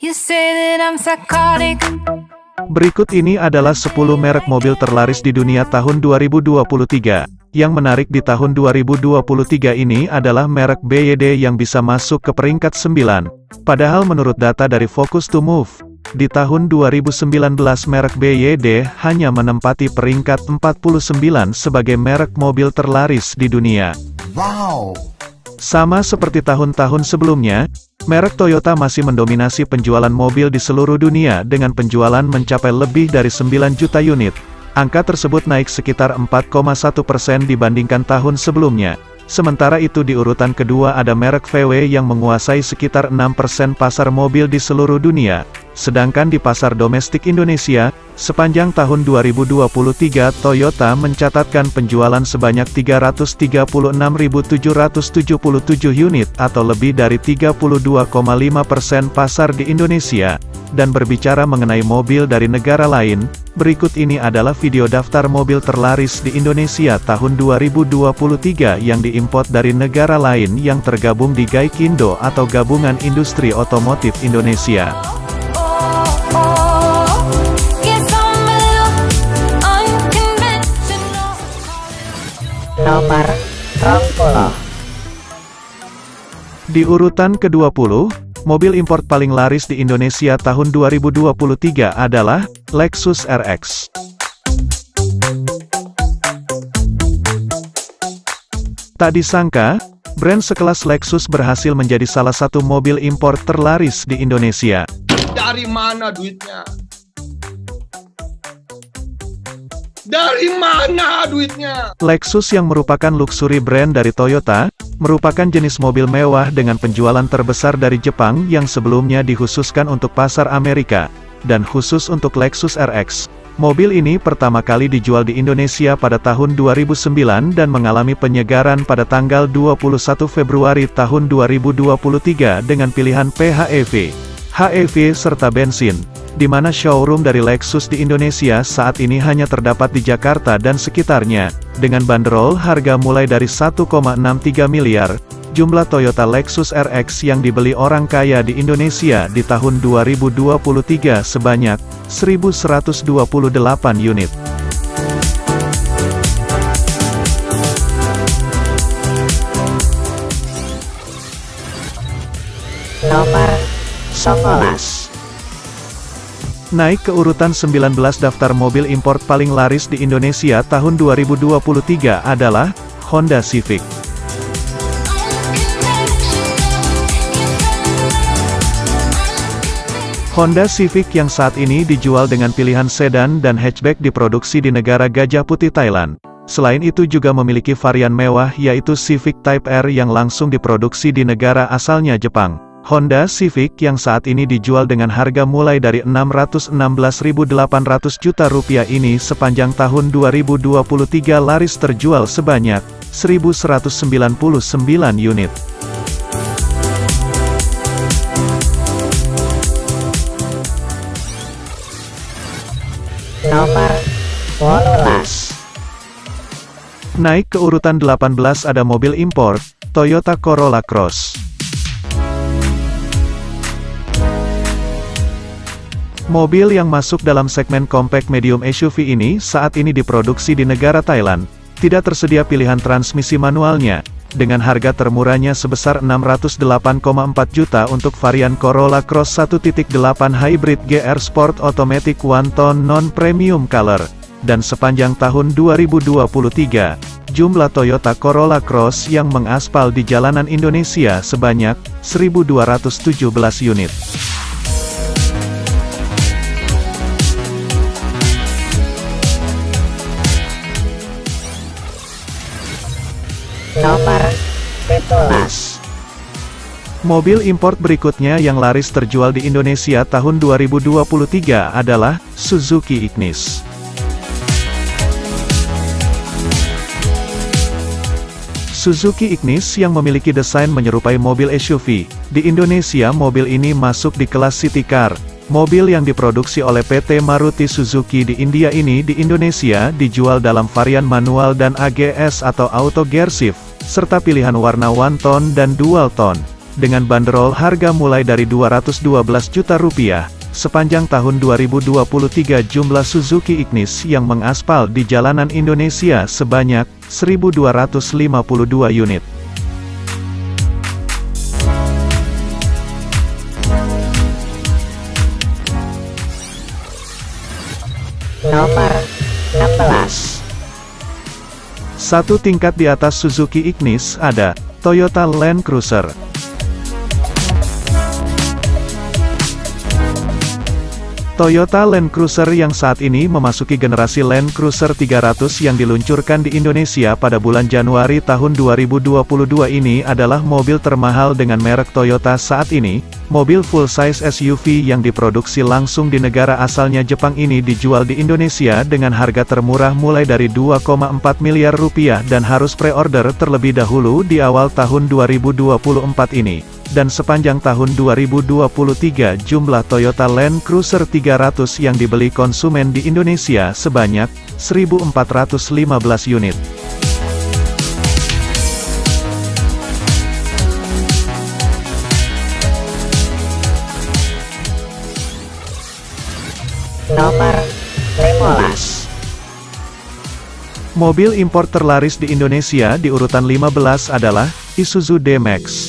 You say that I'm psychotic. Berikut ini adalah 10 merek mobil terlaris di dunia tahun 2023. Yang menarik di tahun 2023 ini adalah merek BYD yang bisa masuk ke peringkat 9. Padahal menurut data dari Focus to Move, di tahun 2019 merek BYD hanya menempati peringkat 49 sebagai merek mobil terlaris di dunia. Wow! Sama seperti tahun-tahun sebelumnya, merek Toyota masih mendominasi penjualan mobil di seluruh dunia dengan penjualan mencapai lebih dari 9 juta unit. Angka tersebut naik sekitar 4,1% dibandingkan tahun sebelumnya. Sementara itu di urutan kedua ada merek VW yang menguasai sekitar 6% pasar mobil di seluruh dunia. Sedangkan di pasar domestik Indonesia, sepanjang tahun 2023 Toyota mencatatkan penjualan sebanyak 336.777 unit atau lebih dari 32,5% pasar di Indonesia. Dan berbicara mengenai mobil dari negara lain, berikut ini adalah video daftar mobil terlaris di Indonesia tahun 2023 yang diimport dari negara lain yang tergabung di Gaikindo atau Gabungan Industri Otomotif Indonesia. Nomor 20. Di urutan ke-20, mobil import paling laris di Indonesia tahun 2023 adalah Lexus RX. Tak disangka, brand sekelas Lexus berhasil menjadi salah satu mobil impor terlaris di Indonesia. Dari mana duitnya? Dari mana duitnya? Lexus yang merupakan luxury brand dari Toyota, merupakan jenis mobil mewah dengan penjualan terbesar dari Jepang yang sebelumnya dikhususkan untuk pasar Amerika, dan khusus untuk Lexus RX. Mobil ini pertama kali dijual di Indonesia pada tahun 2009 dan mengalami penyegaran pada tanggal 21 Februari tahun 2023 dengan pilihan PHEV, HEV serta bensin, di mana showroom dari Lexus di Indonesia saat ini hanya terdapat di Jakarta dan sekitarnya, dengan banderol harga mulai dari 1,63 miliar. Jumlah Toyota Lexus RX yang dibeli orang kaya di Indonesia di tahun 2023 sebanyak 1.128 unit. Nomor 11. Naik ke urutan 19 daftar mobil import paling laris di Indonesia tahun 2023 adalah Honda Civic. Honda Civic yang saat ini dijual dengan pilihan sedan dan hatchback diproduksi di negara Gajah Putih Thailand. Selain itu juga memiliki varian mewah yaitu Civic Type R yang langsung diproduksi di negara asalnya Jepang. Honda Civic yang saat ini dijual dengan harga mulai dari 616.800 juta rupiah ini sepanjang tahun 2023 laris terjual sebanyak 1.199 unit. Nomor 12. Naik ke urutan 18 ada mobil impor, Toyota Corolla Cross. Mobil yang masuk dalam segmen compact medium SUV ini saat ini diproduksi di negara Thailand. Tidak tersedia pilihan transmisi manualnya, dengan harga termurahnya sebesar 608,4 juta untuk varian Corolla Cross 1.8 Hybrid GR Sport Automatic One Tone Non-Premium Color. Dan sepanjang tahun 2023, jumlah Toyota Corolla Cross yang mengaspal di jalanan Indonesia sebanyak 1.217 unit. Nomor 17. Mobil import berikutnya yang laris terjual di Indonesia tahun 2023 adalah Suzuki Ignis. Suzuki Ignis yang memiliki desain menyerupai mobil SUV. Di Indonesia mobil ini masuk di kelas City Car. Mobil yang diproduksi oleh PT Maruti Suzuki di India ini di Indonesia dijual dalam varian manual dan AGS atau Auto Gear Shift, serta pilihan warna one tone dan dual tone. dengan bandrol harga mulai dari 212 juta rupiah. Sepanjang tahun 2023 jumlah Suzuki Ignis yang mengaspal di jalanan Indonesia sebanyak 1.252 unit. Nomor 16. Satu tingkat di atas Suzuki Ignis ada Toyota Land Cruiser. Toyota Land Cruiser yang saat ini memasuki generasi Land Cruiser 300 yang diluncurkan di Indonesia pada bulan Januari tahun 2022 ini adalah mobil termahal dengan merek Toyota saat ini. Mobil full-size SUV yang diproduksi langsung di negara asalnya Jepang ini dijual di Indonesia dengan harga termurah mulai dari 2,4 miliar rupiah dan harus pre-order terlebih dahulu di awal tahun 2024 ini. Dan sepanjang tahun 2023 jumlah Toyota Land Cruiser 300 yang dibeli konsumen di Indonesia sebanyak 1.415 unit. Nomor 15. Mobil impor terlaris di Indonesia di urutan 15 adalah Isuzu D-Max.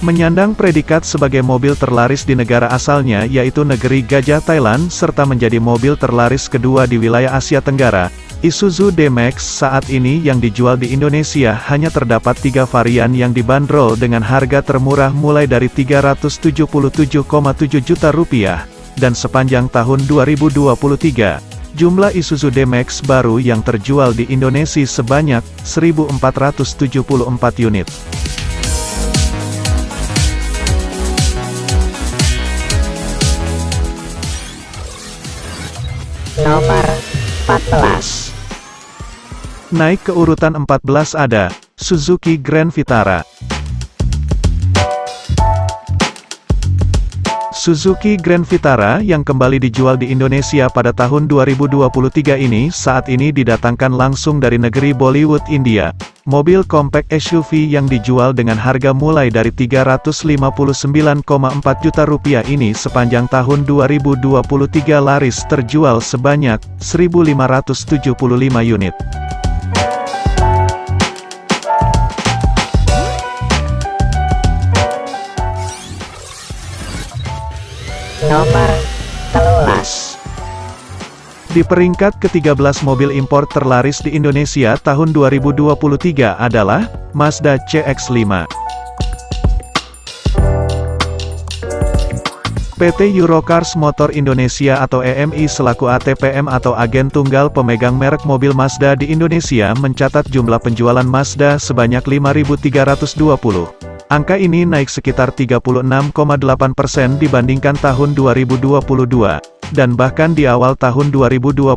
Menyandang predikat sebagai mobil terlaris di negara asalnya yaitu negeri Gajah Thailand serta menjadi mobil terlaris kedua di wilayah Asia Tenggara, Isuzu D-Max saat ini yang dijual di Indonesia hanya terdapat 3 varian yang dibanderol dengan harga termurah mulai dari 377,7 juta rupiah, dan sepanjang tahun 2023, jumlah Isuzu D-Max baru yang terjual di Indonesia sebanyak 1.474 unit. Nomor 14. Naik ke urutan 14 ada Suzuki Grand Vitara. Suzuki Grand Vitara yang kembali dijual di Indonesia pada tahun 2023 ini saat ini didatangkan langsung dari negeri Bollywood, India. Mobil compact SUV yang dijual dengan harga mulai dari 359,4 juta rupiah ini sepanjang tahun 2023 laris terjual sebanyak 1.575 unit. Nomor 13. Di peringkat ke-13 mobil impor terlaris di Indonesia tahun 2023 adalah Mazda CX-5. PT Eurocars Motor Indonesia atau EMI selaku ATPM atau agen tunggal pemegang merek mobil Mazda di Indonesia mencatat jumlah penjualan Mazda sebanyak 5.320. Angka ini naik sekitar 36,8% dibandingkan tahun 2022, dan bahkan di awal tahun 2024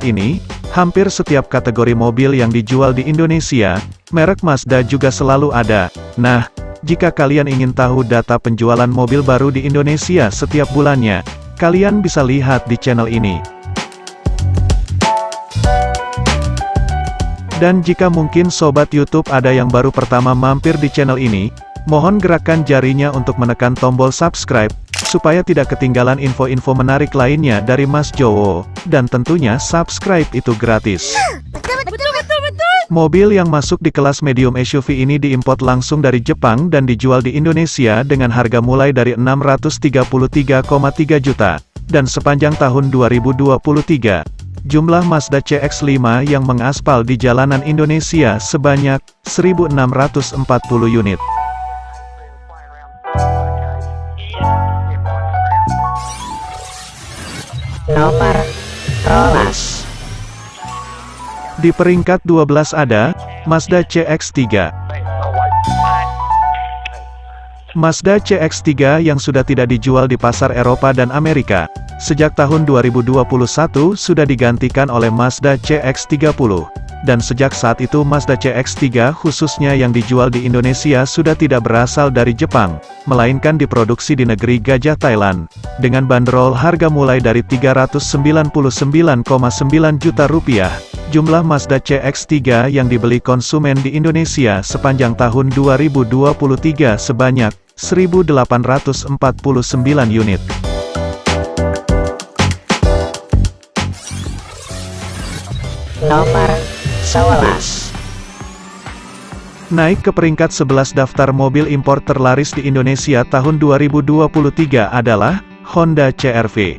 ini, hampir setiap kategori mobil yang dijual di Indonesia, merek Mazda juga selalu ada. Nah, jika kalian ingin tahu data penjualan mobil baru di Indonesia setiap bulannya, kalian bisa lihat di channel ini. Dan jika mungkin Sobat YouTube ada yang baru pertama mampir di channel ini, mohon gerakkan jarinya untuk menekan tombol subscribe, supaya tidak ketinggalan info-info menarik lainnya dari Mas Jowo, dan tentunya subscribe itu gratis. Mobil yang masuk di kelas medium SUV ini diimport langsung dari Jepang dan dijual di Indonesia dengan harga mulai dari 633,3 juta, dan sepanjang tahun 2023, jumlah Mazda CX-5 yang mengaspal di jalanan Indonesia sebanyak 1.640 unit. Nomor 12. Di peringkat 12 ada Mazda CX-3. Mazda CX-3 yang sudah tidak dijual di pasar Eropa dan Amerika sejak tahun 2021 sudah digantikan oleh Mazda CX-30. dan sejak saat itu Mazda CX-3 khususnya yang dijual di Indonesia sudah tidak berasal dari Jepang, melainkan diproduksi di negeri Gajah Thailand, dengan bandrol harga mulai dari Rp399,9 juta. Jumlah Mazda CX-3 yang dibeli konsumen di Indonesia sepanjang tahun 2023 sebanyak 1.849 unit. Nomor 11. Naik ke peringkat 11 daftar mobil impor terlaris di Indonesia tahun 2023 adalah Honda CR-V.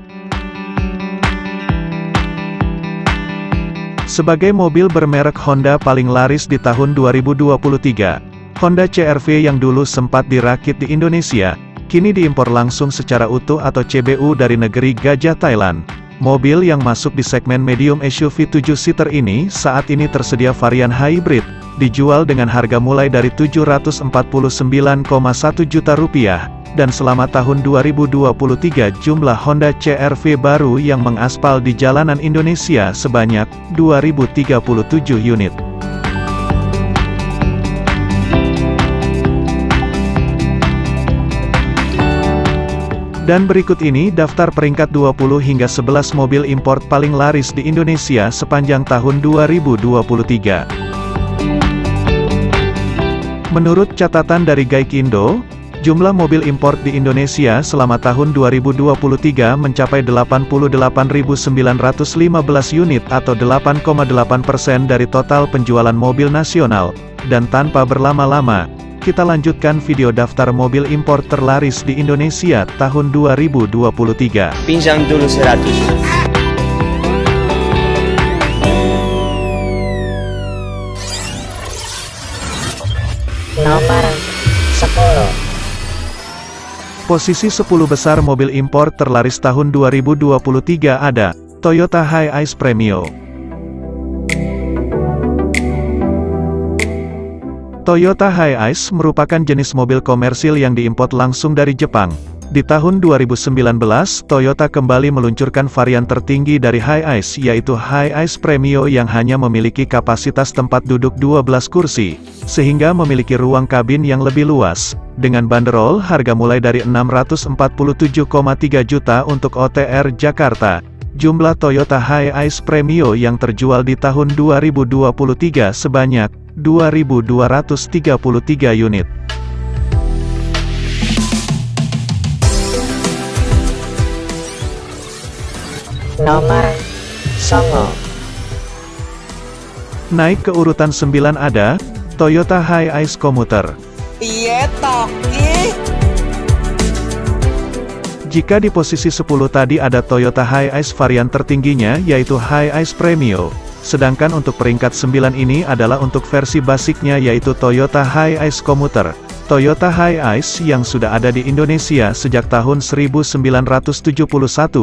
Sebagai mobil bermerek Honda paling laris di tahun 2023, Honda CR-V yang dulu sempat dirakit di Indonesia, kini diimpor langsung secara utuh atau CBU dari negeri Gajah Thailand. Mobil yang masuk di segmen medium SUV 7-seater ini saat ini tersedia varian hybrid, dijual dengan harga mulai dari Rp749,1 juta, dan selama tahun 2023 jumlah Honda CR-V baru yang mengaspal di jalanan Indonesia sebanyak 2.037 unit. Dan berikut ini daftar peringkat 20 hingga 11 mobil import paling laris di Indonesia sepanjang tahun 2023. Menurut catatan dari Gaikindo, jumlah mobil import di Indonesia selama tahun 2023 mencapai 88.915 unit atau 8,8% dari total penjualan mobil nasional. Dan tanpa berlama-lama, kita lanjutkan video daftar mobil impor terlaris di Indonesia tahun 2023. Pinjam dulu 100. Nomor 10. Posisi 10 besar mobil impor terlaris tahun 2023 ada Toyota Hiace Premio. Toyota Hiace merupakan jenis mobil komersil yang diimpor langsung dari Jepang. Di tahun 2019, Toyota kembali meluncurkan varian tertinggi dari Hiace yaitu Hiace Premio yang hanya memiliki kapasitas tempat duduk 12 kursi, sehingga memiliki ruang kabin yang lebih luas. Dengan bandrol harga mulai dari Rp647,3 juta untuk OTR Jakarta. Jumlah Toyota Hiace Premio yang terjual di tahun 2023 sebanyak 2.233 unit. Nomor 9. Naik ke urutan 9 ada Toyota Hiace Commuter. Iya toki. Jika di posisi 10 tadi ada Toyota Hiace varian tertingginya yaitu Hiace Premio, sedangkan untuk peringkat 9 ini adalah untuk versi basiknya yaitu Toyota Hiace Commuter. Toyota Hiace yang sudah ada di Indonesia sejak tahun 1971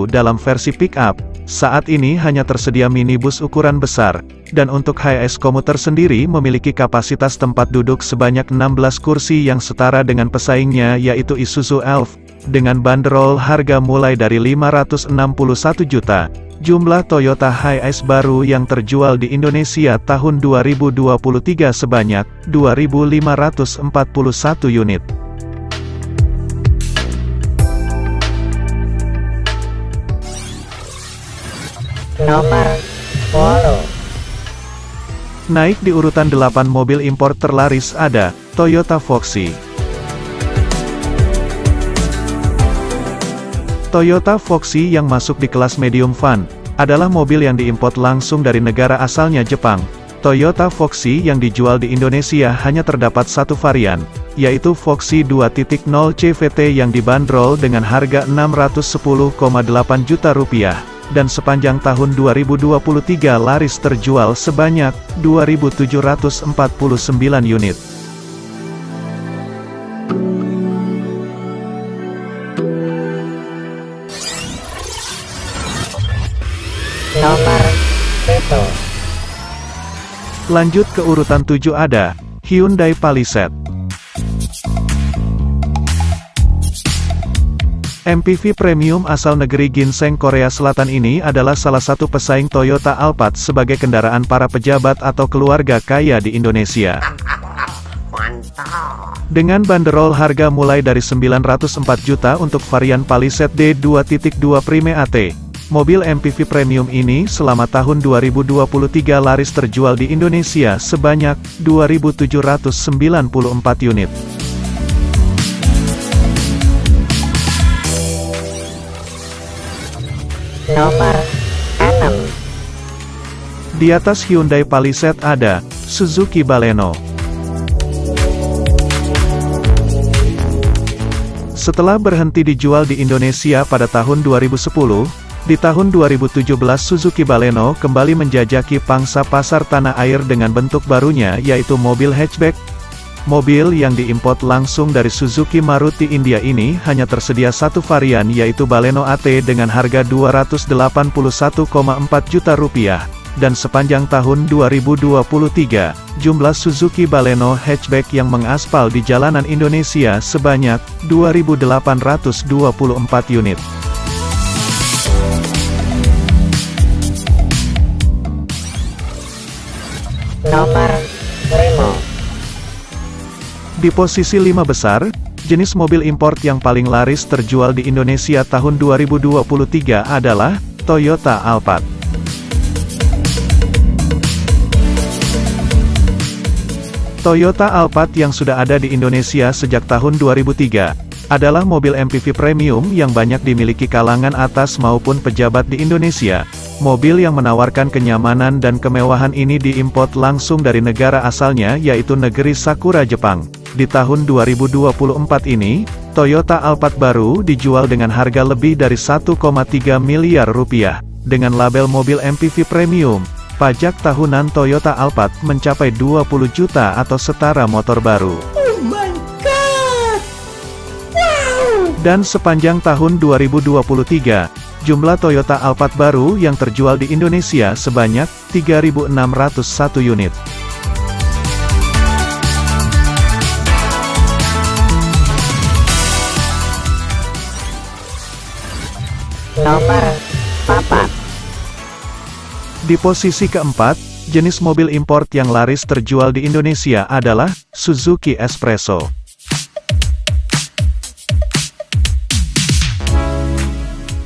dalam versi pick-up, saat ini hanya tersedia minibus ukuran besar, dan untuk Hiace Commuter sendiri memiliki kapasitas tempat duduk sebanyak 16 kursi yang setara dengan pesaingnya yaitu Isuzu Elf, dengan bandrol harga mulai dari Rp561 juta. Jumlah Toyota Hiace baru yang terjual di Indonesia tahun 2023 sebanyak 2.541 unit. Nomor 10. Naik di urutan 8 mobil impor terlaris ada Toyota Foxy. Toyota Foxy yang masuk di kelas medium van, adalah mobil yang diimpor langsung dari negara asalnya Jepang. Toyota Foxy yang dijual di Indonesia hanya terdapat satu varian, yaitu Foxy 2.0 CVT yang dibanderol dengan harga Rp610,8 juta, dan sepanjang tahun 2023 laris terjual sebanyak 2.749 unit. Nomor 7. Lanjut ke urutan 7 ada Hyundai Palisade. MPV premium asal negeri Ginseng Korea Selatan ini adalah salah satu pesaing Toyota Alphard sebagai kendaraan para pejabat atau keluarga kaya di Indonesia. Dengan banderol harga mulai dari 904 juta untuk varian Palisade D2.2 Prime AT, mobil MPV premium ini selama tahun 2023 laris terjual di Indonesia sebanyak 2.794 unit. Nomor 6. Di atas Hyundai Palisade ada Suzuki Baleno. Setelah berhenti dijual di Indonesia pada tahun 2010, di tahun 2017 Suzuki Baleno kembali menjajaki pangsa pasar tanah air dengan bentuk barunya yaitu mobil hatchback. Mobil yang diimport langsung dari Suzuki Maruti India ini hanya tersedia satu varian yaitu Baleno AT dengan harga Rp281,4 juta, dan sepanjang tahun 2023, jumlah Suzuki Baleno hatchback yang mengaspal di jalanan Indonesia sebanyak 2.824 unit. Nomor 5. Di posisi 5 besar, jenis mobil import yang paling laris terjual di Indonesia tahun 2023 adalah Toyota Alphard. Toyota Alphard yang sudah ada di Indonesia sejak tahun 2003, adalah mobil MPV premium yang banyak dimiliki kalangan atas maupun pejabat di Indonesia. Mobil yang menawarkan kenyamanan dan kemewahan ini diimport langsung dari negara asalnya yaitu negeri Sakura Jepang. Di tahun 2024 ini, Toyota Alphard baru dijual dengan harga lebih dari 1,3 miliar rupiah. Dengan label mobil MPV premium, pajak tahunan Toyota Alphard mencapai 20 juta atau setara motor baru. Oh my god! Wow! Dan sepanjang tahun 2023, jumlah Toyota Alphard baru yang terjual di Indonesia sebanyak 3.601 unit. Nomor 4. Di posisi keempat, jenis mobil import yang laris terjual di Indonesia adalah Suzuki Espresso.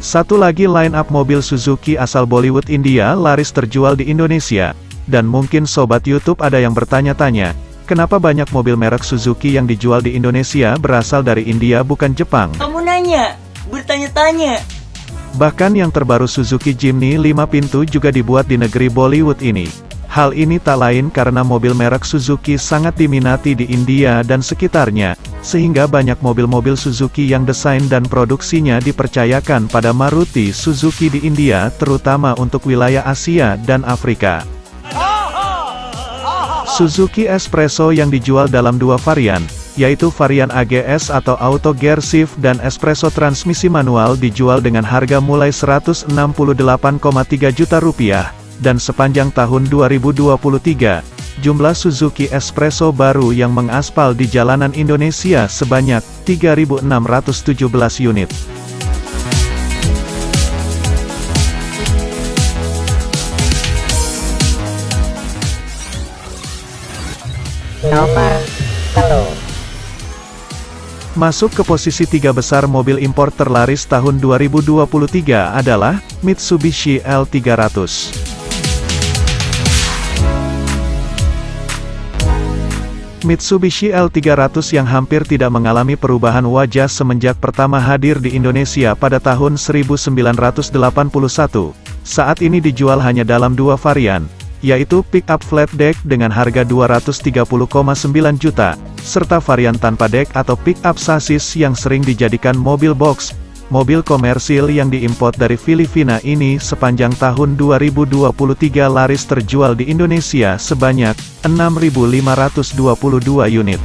Satu lagi line-up mobil Suzuki asal Bollywood India laris terjual di Indonesia. Dan mungkin sobat YouTube ada yang bertanya-tanya, kenapa banyak mobil merek Suzuki yang dijual di Indonesia berasal dari India bukan Jepang? Kamu nanya, bertanya-tanya. Bahkan yang terbaru Suzuki Jimny 5 pintu juga dibuat di negeri Bollywood ini. Hal ini tak lain karena mobil merek Suzuki sangat diminati di India dan sekitarnya, sehingga banyak mobil-mobil Suzuki yang desain dan produksinya dipercayakan pada Maruti Suzuki di India terutama untuk wilayah Asia dan Afrika. Suzuki Espresso yang dijual dalam dua varian, yaitu varian AGS atau Auto Gear Shift dan Espresso transmisi manual dijual dengan harga mulai Rp168,3 juta, dan sepanjang tahun 2023, jumlah Suzuki Espresso baru yang mengaspal di jalanan Indonesia sebanyak 3.617 unit. Nomor 3. Masuk ke posisi 3 besar mobil impor terlaris tahun 2023 adalah Mitsubishi L300. Mitsubishi L300 yang hampir tidak mengalami perubahan wajah semenjak pertama hadir di Indonesia pada tahun 1981. Saat ini dijual hanya dalam dua varian, yaitu pick-up flat deck dengan harga Rp230,9 juta, serta varian tanpa deck atau pick-up sasis yang sering dijadikan mobil box. Mobil komersil yang diimport dari Filipina ini sepanjang tahun 2023 laris terjual di Indonesia sebanyak 6.522 unit.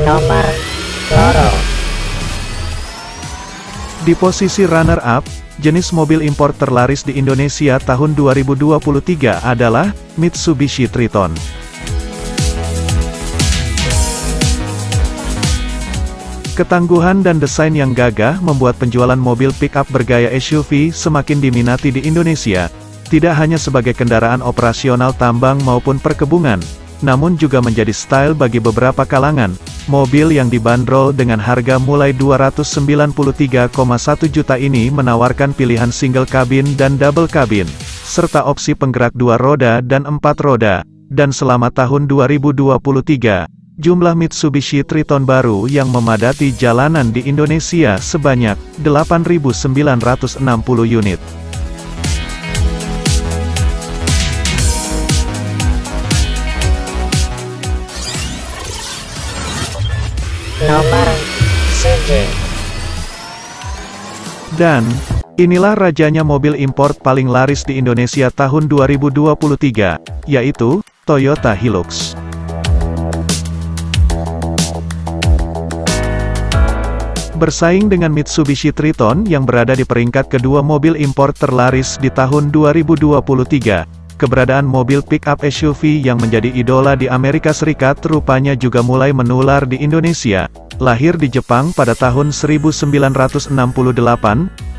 Nomor 2. Di posisi runner-up, Jenis mobil impor terlaris di Indonesia tahun 2023 adalah Mitsubishi Triton. Ketangguhan dan desain yang gagah membuat penjualan mobil pick-up bergaya SUV semakin diminati di Indonesia, tidak hanya sebagai kendaraan operasional tambang maupun perkebunan, namun juga menjadi style bagi beberapa kalangan. Mobil yang dibanderol dengan harga mulai 293,1 juta ini menawarkan pilihan single kabin dan double kabin, serta opsi penggerak 2 roda dan 4 roda, dan selama tahun 2023, jumlah Mitsubishi Triton baru yang memadati jalanan di Indonesia sebanyak 8.960 unit. Nomor 7. Dan, inilah rajanya mobil import paling laris di Indonesia tahun 2023, yaitu Toyota Hilux. Bersaing dengan Mitsubishi Triton yang berada di peringkat kedua mobil impor terlaris di tahun 2023, keberadaan mobil pick-up SUV yang menjadi idola di Amerika Serikat rupanya juga mulai menular di Indonesia. Lahir di Jepang pada tahun 1968,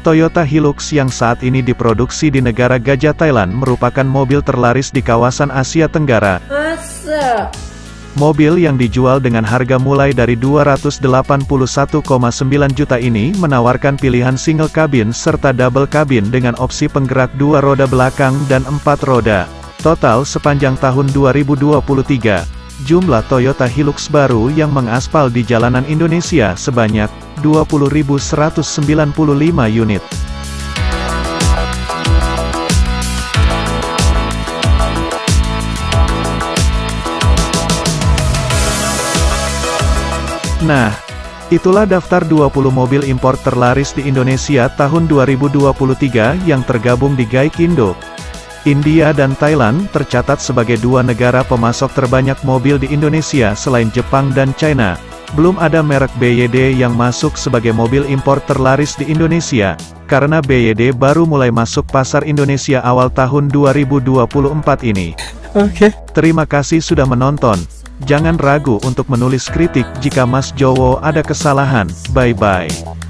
Toyota Hilux yang saat ini diproduksi di negara Gajah Thailand merupakan mobil terlaris di kawasan Asia Tenggara. Mobil yang dijual dengan harga mulai dari 281,9 juta ini menawarkan pilihan single kabin serta double kabin dengan opsi penggerak 2 roda belakang dan 4 roda. Total sepanjang tahun 2023, jumlah Toyota Hilux baru yang mengaspal di jalanan Indonesia sebanyak 20.195 unit. Nah, itulah daftar 20 mobil impor terlaris di Indonesia tahun 2023 yang tergabung di Gaikindo. India dan Thailand tercatat sebagai dua negara pemasok terbanyak mobil di Indonesia selain Jepang dan China. Belum ada merek BYD yang masuk sebagai mobil impor terlaris di Indonesia, karena BYD baru mulai masuk pasar Indonesia awal tahun 2024 ini. Terima kasih sudah menonton. Jangan ragu untuk menulis kritik jika Mas Jowo ada kesalahan. Bye-bye.